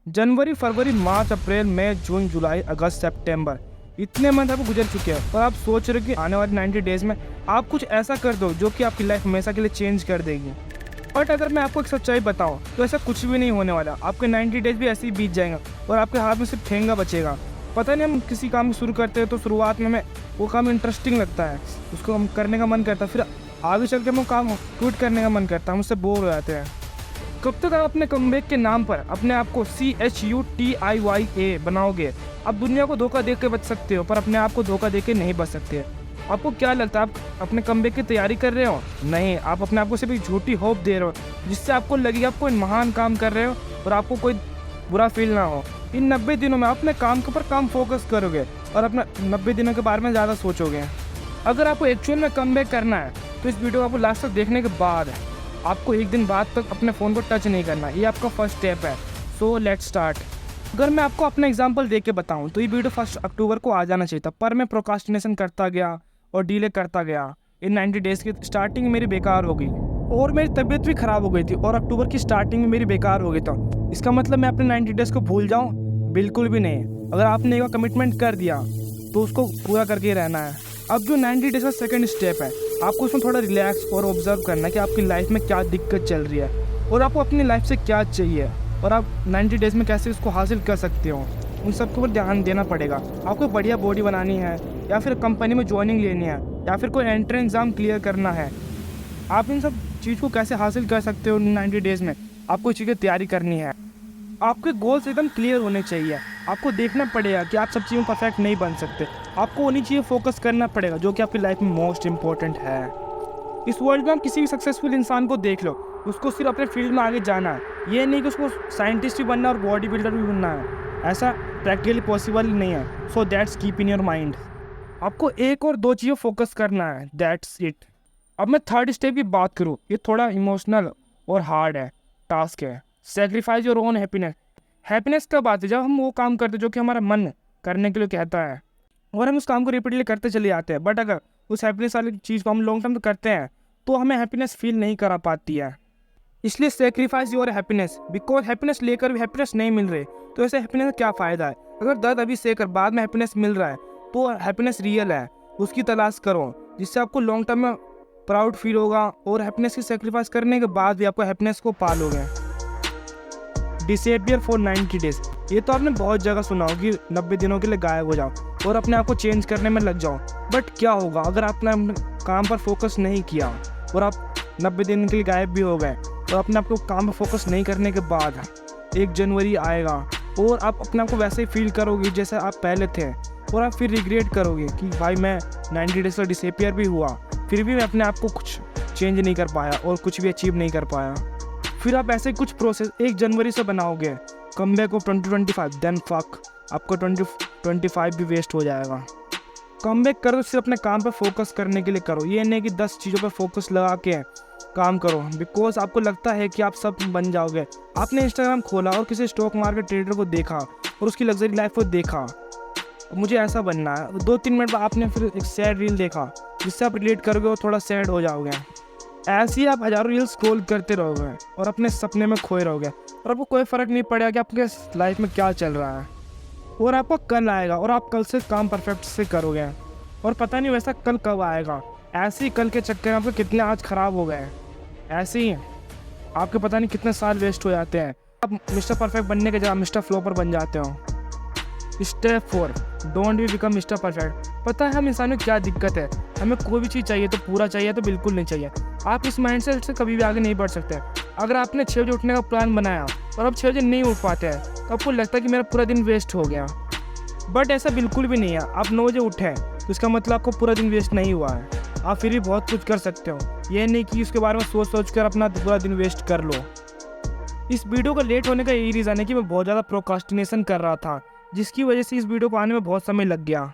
जनवरी, फरवरी, मार्च, अप्रैल, मई, जून, जुलाई, अगस्त, सितंबर, इतने मंथ आपको गुजर चुके हैं और आप सोच रहे हो कि आने वाले 90 डेज़ में आप कुछ ऐसा कर दो जो कि आपकी लाइफ हमेशा के लिए चेंज कर देगी। बट अगर मैं आपको एक सच्चाई बताऊं तो ऐसा कुछ भी नहीं होने वाला। आपके 90 डेज़ भी ऐसे ही बीत जाएंगे और आपके हाथ में सिर्फ ठेंगा बचेगा। पता नहीं, हम किसी काम को शुरू करते हैं तो शुरुआत में हमें वो काम इंटरेस्टिंग लगता है, उसको हम करने का मन करता है, फिर आगे चल के हम वो काम क्विट करने का मन करता है, हम उससे बोर हो जाते हैं। कब तक आप अपने कमबैक के नाम पर अपने आप को CHUTIYA बनाओगे? आप दुनिया को धोखा दे के बच सकते हो पर अपने आप को धोखा दे के नहीं बच सकते। आपको क्या लगता है आप अपने कमबैक की तैयारी कर रहे हो? नहीं, आप अपने आप को सिर्फ एक झूठी होप दे रहे हो जिससे आपको लगे आप कोई महान काम कर रहे हो और आपको कोई बुरा फील ना हो। इन 90 दिनों में आप अपने काम के ऊपर काम फोकस करोगे और अपने 90 दिनों के बारे में ज़्यादा सोचोगे। अगर आपको एक्चुअल में कमबैक करना है तो इस वीडियो को आपको लास्ट तक देखने के बाद आपको एक दिन बाद तक अपने फ़ोन को टच नहीं करना। ये आपका फर्स्ट स्टेप है। So let's start. अगर मैं आपको अपना एग्जांपल दे के बताऊँ तो ये वीडियो 1 अक्टूबर को आ जाना चाहिए था, पर मैं प्रोक्रास्टिनेशन करता गया और डिले करता गया। इन 90 डेज़ की स्टार्टिंग मेरी बेकार हो गई और मेरी तबीयत भी ख़राब हो गई थी और अक्टूबर की स्टार्टिंग में मेरी बेकार हो गई था। इसका मतलब मैं अपने 90 डेज़ को भूल जाऊँ? बिल्कुल भी नहीं। अगर आपने एक कमिटमेंट कर दिया तो उसको पूरा करके रहना है। अब जो 90 डेज़ का सेकंड स्टेप है, आपको उसमें थोड़ा रिलैक्स और ऑब्जर्व करना है कि आपकी लाइफ में क्या दिक्कत चल रही है और आपको अपनी लाइफ से क्या चाहिए और आप 90 डेज़ में कैसे उसको हासिल कर सकते हो। उन सबके ऊपर ध्यान देना पड़ेगा। आपको बढ़िया बॉडी बनानी है या फिर कंपनी में ज्वाइनिंग लेनी है या फिर कोई एंट्रेंस एग्ज़ाम क्लियर करना है। आप इन सब चीज़ को कैसे हासिल कर सकते हो 90 डेज़ में? आपको इस चीज़ की तैयारी करनी है। आपके गोल्स एकदम क्लियर होने चाहिए। आपको देखना पड़ेगा कि आप सब चीज़ों में परफेक्ट नहीं बन सकते। आपको उन्हीं चीज़ें फोकस करना पड़ेगा जो कि आपकी लाइफ में मोस्ट इंपॉर्टेंट है। इस वर्ल्ड में आप किसी भी सक्सेसफुल इंसान को देख लो, उसको सिर्फ अपने फील्ड में आगे जाना है। ये नहीं कि उसको साइंटिस्ट भी बनना और बॉडी बिल्डर भी बनना है। ऐसा प्रैक्टिकली पॉसिबल नहीं है। So that's keep in your mind. आपको एक और 2 चीज़ें फोकस करना है, दैट्स इट। अब मैं थर्ड स्टेप की बात करूँ, ये थोड़ा इमोशनल और हार्ड है, टास्क है। Sacrifice your own happiness. Happiness कब आती है? जब हम वो काम करते हैं जो कि हमारा मन करने के लिए कहता है और हम उस काम को रिपीटली करते चले जाते हैं। बट अगर उस हैप्पीनेस वाली चीज़ को हम लॉन्ग टर्म करते हैं तो हमें हैप्पीनेस फील नहीं करा पाती है। इसलिए sacrifice your happiness, because happiness लेकर भी हैप्पीनेस नहीं मिल रही तो ऐसे हैप्पीनेस का क्या फ़ायदा है? अगर दर्द अभी सेकर बाद में हैप्पीनेस मिल रहा है तो हैप्पीनेस रियल है, उसकी तलाश करो जिससे आपको लॉन्ग टर्म में प्राउड फील होगा और हैप्पीनेस की सेक्रीफाइस करने के बाद भी आपको हैप्पीनेस को पालोगे। Disappear for 90 days. ये तो आपने बहुत जगह सुना हो कि 90 दिनों के लिए गायब हो जाओ और अपने आप को चेंज करने में लग जाओ। बट क्या होगा अगर आपने अपने काम पर फोकस नहीं किया और आप 90 दिन के लिए गायब भी हो गए और अपने आप को काम पर फोकस नहीं करने के बाद 1 जनवरी आएगा और आप अपने आप को वैसे ही फील करोगे जैसे आप पहले थे और आप फिर रिग्रेट करोगे कि भाई मैं 90 डेज का डिसअपियर भी हुआ फिर भी मैं अपने आप को कुछ चेंज नहीं कर पाया और कुछ भी अचीव नहीं कर पाया। फिर आप ऐसे कुछ प्रोसेस 1 जनवरी से बनाओगे कमबैक ऑफ 2025, देन फक आपको 2025 भी वेस्ट हो जाएगा। कमबैक करो सिर्फ अपने काम पर फोकस करने के लिए करो। ये नहीं कि 10 चीज़ों पर फोकस लगा के काम करो बिकॉज आपको लगता है कि आप सब बन जाओगे। आपने इंस्टाग्राम खोला और किसी स्टॉक मार्केट ट्रेडर को देखा और उसकी लग्जरी लाइफ को देखा, मुझे ऐसा बनना है। 2-3 मिनट बाद आपने फिर एक सैड रील देखा जिससे आप रिलेट करोगे और थोड़ा सैड हो जाओगे। ऐसे ही आप हज़ारों रील्स स्क्रॉल करते रहोगे और अपने सपने में खोए रहोगे और आपको कोई फ़र्क नहीं पड़ेगा कि आपके लाइफ में क्या चल रहा है। और आपको कल आएगा और आप कल से काम परफेक्ट से करोगे और पता नहीं वैसा कल कब आएगा। ऐसे ही कल के चक्कर में आपके कितने आज ख़राब हो गए, ऐसे ही आपके पता नहीं कितने साल वेस्ट हो जाते हैं। आप मिस्टर परफेक्ट बनने के जगह मिस्टर फ्लॉपर बन जाते हो। Step 4, don't be become mister perfect. पता है हम इंसानों की क्या दिक्कत है? हमें कोई भी चीज़ चाहिए तो पूरा चाहिए तो बिल्कुल नहीं चाहिए। आप इस माइंडसेट से कभी भी आगे नहीं बढ़ सकते। अगर आपने 6 बजे उठने का प्लान बनाया और आप 6 बजे नहीं उठ पाते हैं तो आपको लगता है कि मेरा पूरा दिन वेस्ट हो गया। बट ऐसा बिल्कुल भी नहीं है। आप 9 बजे उठे तो इसका मतलब आपको पूरा दिन वेस्ट नहीं हुआ है। आप फिर भी बहुत कुछ कर सकते हो। ये नहीं कि उसके बारे में सोच कर अपना पूरा दिन वेस्ट कर लो। इस वीडियो का लेट होने का यही रीज़न है कि मैं बहुत ज़्यादा प्रोक्रास्टिनेशन कर रहा था जिसकी वजह से इस वीडियो को आने में बहुत समय लग गया।